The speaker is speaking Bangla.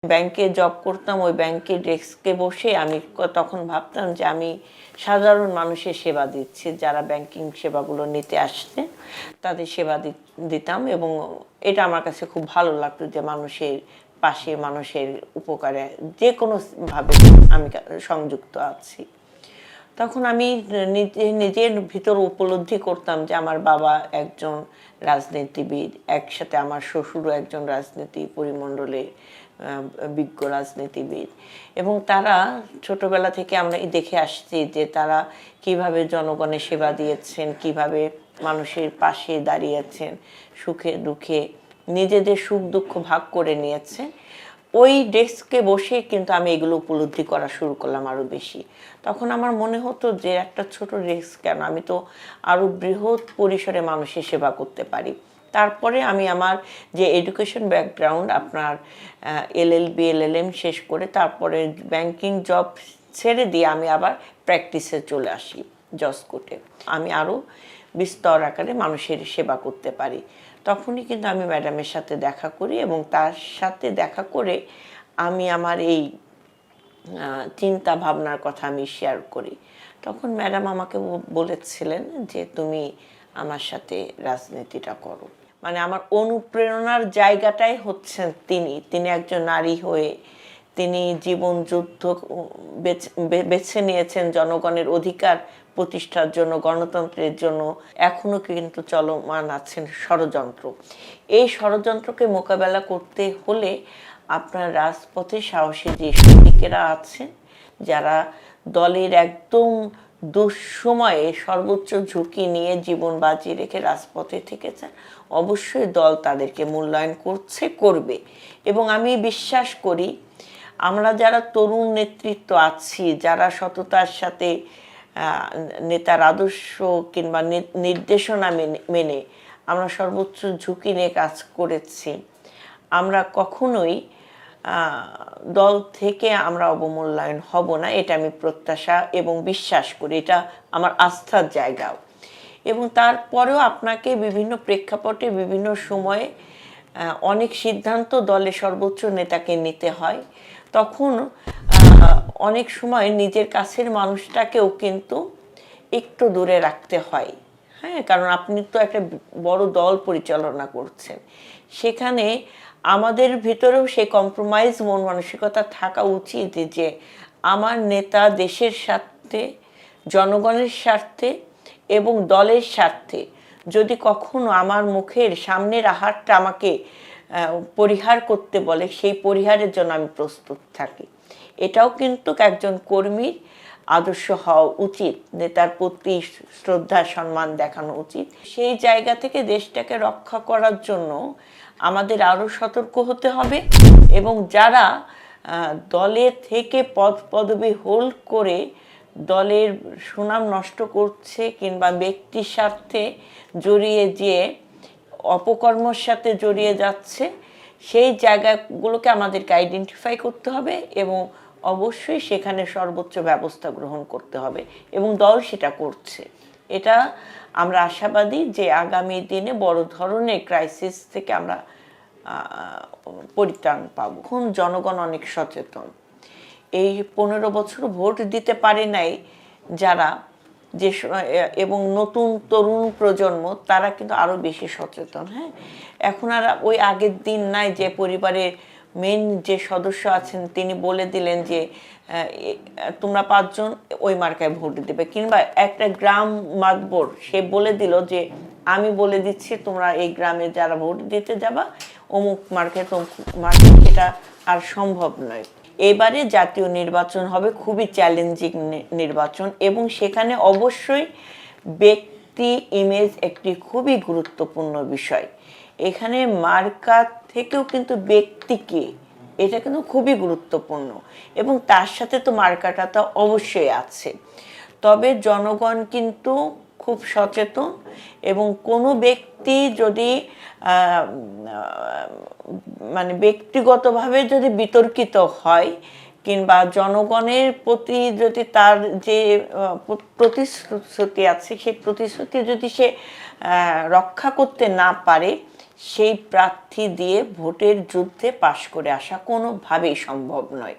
ব্যাংকে জব করতাম, ওই ব্যাংকের ডেস্কে বসে আমি তখন ভাবতাম যে আমি সাধারণ মানুষের সেবা দিচ্ছি, যারা ব্যাংকিং সেবাগুলো নিতে আসছে তাদের সেবা দিতাম। এবং এটা আমার কাছে খুব ভালো লাগতো যে মানুষের পাশে, মানুষের উপকারে যে কোনোভাবে আমি সংযুক্ত আছি। তখন আমি নিজের ভিতর উপলব্ধি করতাম যে আমার বাবা একজন রাজনীতিবিদ, একসাথে আমার শ্বশুরও একজন রাজনীতি পরিমণ্ডলে বিজ্ঞ রাজনীতিবিদ, এবং তারা ছোটবেলা থেকে আমরা দেখে আসছি যে তারা কিভাবে জনগণের সেবা দিয়েছেন, কিভাবে মানুষের পাশে দাঁড়িয়েছেন, সুখে দুঃখে নিজেদের সুখ দুঃখ ভাগ করে নিয়েছে। ওই ডেস্কে বসে কিন্তু আমি এগুলো উপলব্ধি করা শুরু করলাম আরও বেশি। তখন আমার মনে হতো যে একটা ছোট ডেস্ক কেন, আমি তো আরও বৃহৎ পরিসরে মানুষের সেবা করতে পারি। তারপরে আমি আমার যে এডুকেশন ব্যাকগ্রাউন্ড, আপনার এলএলবি এলএলএম শেষ করে তারপরে ব্যাংকিং জব ছেড়ে দিয়ে আমি আবার প্র্যাকটিসে চলে আসি জজ কোর্টে। আমি আরও বিস্তর আকারে মানুষের সেবা করতে পারি। তখনই কিন্তু আমি ম্যাডামের সাথে দেখা করি, এবং তার সাথে দেখা করে আমি আমার এই চিন্তা ভাবনার কথা আমি শেয়ার করি। তখন ম্যাডাম আমাকে বলেছিলেন যে তুমি আমার সাথে রাজনীতিটা করো। মানে আমার অনুপ্রেরণার জায়গাটাই হচ্ছেন তিনি একজন নারী হয়ে তিনি জীবন যুদ্ধ বেছে নিয়েছেন জনগণের অধিকার প্রতিষ্ঠার জন্য, গণতন্ত্রের জন্য। এখনো কিন্তু চলমান আছেন ষড়যন্ত্র। এই ষড়যন্ত্রকে মোকাবেলা করতে হলে আপনার রাজপথে সাহসী যে সৈনিকেরা আছেন, যারা দলের একদম দুঃসময়ে সর্বোচ্চ ঝুঁকি নিয়ে জীবন বাজি রেখে রাজপথে থেকেছেন, অবশ্যই দল তাদেরকে মূল্যায়ন করবে। এবং আমি বিশ্বাস করি আমরা যারা তরুণ নেতৃত্ব আছি, যারা সততার সাথে নেতার আদর্শ কিংবা নির্দেশনা মেনে আমরা সর্বোচ্চ ঝুঁকি নিয়ে কাজ করেছি, আমরা কখনোই দল থেকে আমরা অবমূল্যায়ন হব না, এটা আমি প্রত্যাশা এবং বিশ্বাস করি। এটা আমার আস্থার জায়গাও। এবং তারপরেও আপনাকে বিভিন্ন প্রেক্ষাপটে বিভিন্ন সময়ে অনেক সিদ্ধান্ত দলের সর্বোচ্চ নেতাকে নিতে হয়। তখন অনেক সময় নিজের কাছের মানুষটাকেও কিন্তু একটু দূরে রাখতে হয়। হ্যাঁ, কারণ আপনি তো একটা বড় দল পরিচালনা করছেন। সেখানে আমাদের ভিতরেও সেই কম্প্রোমাইজ মন মানসিকতা থাকা উচিত যে আমার নেতা দেশের স্বার্থে, জনগণের স্বার্থে এবং দলের স্বার্থে যদি কখনো আমার মুখের সামনের আহারটা আমাকে পরিহার করতে বলে, সেই পরিহারের জন্য আমি প্রস্তুত থাকি। এটাও কিন্তু একজন কর্মীর আদর্শ হওয়া উচিত, নেতার প্রতি শ্রদ্ধা সম্মান দেখানো উচিত। সেই জায়গা থেকে দেশটাকে রক্ষা করার জন্য আমাদের আরও সতর্ক হতে হবে। এবং যারা দলের থেকে পদবি হোল্ড করে দলের সুনাম নষ্ট করছে কিংবা ব্যক্তির স্বার্থে জড়িয়ে যেয়ে অপকর্মের সাথে জড়িয়ে যাচ্ছে, সেই জায়গাগুলোকে আমাদেরকে আইডেন্টিফাই করতে হবে এবং অবশ্যই সেখানে সর্বোচ্চ ব্যবস্থা গ্রহণ করতে হবে, এবং দল সেটা করছে। এটা আমরা আশাবাদী যে আগামী দিনে বড় ধরনের ক্রাইসিস থেকে আমরা পরিত্রাণ পাব। এখন জনগণ অনেক সচেতন। এই 15 বছর ভোট দিতে পারে নাই যারা, যে এবং নতুন তরুণ প্রজন্ম, তারা কিন্তু আরও বেশি সচেতন। হ্যাঁ, এখন আর ওই আগের দিন নাই যে পরিবারের মেন যে সদস্য আছেন তিনি বলে দিলেন যে তোমরা 5 জন ওই মার্কায় ভোট দেবে, কিংবা একটা গ্রাম মাতবর সে বলে দিল যে আমি বলে দিচ্ছি তোমরা এই গ্রামে যারা ভোট দিতে যাবা অমুক মার্কায় তমুক মার্কায়। এটা আর সম্ভব নয়। এবারে জাতীয় নির্বাচন হবে খুবই চ্যালেঞ্জিং নির্বাচন, এবং সেখানে অবশ্যই ব্যক্তি ইমেজ একটি খুবই গুরুত্বপূর্ণ বিষয়। এখানে মার্কা থেকেও কিন্তু ব্যক্তিকে, এটা কিন্তু খুবই গুরুত্বপূর্ণ, এবং তার সাথে তো মার্কাটা তো অবশ্যই আছে। তবে জনগণ কিন্তু খুব সচেতন, এবং কোনো ব্যক্তি যদি মানে ব্যক্তিগতভাবে যদি বিতর্কিত হয় কিংবা জনগণের প্রতি যদি তার যে প্রতিশ্রুতি আছে সেই প্রতিশ্রুতি যদি সে রক্ষা করতে না পারে, সেই প্রার্থী দিয়ে ভোটের যুদ্ধে পাশ করে আসা কোনোভাবেই সম্ভব নয়।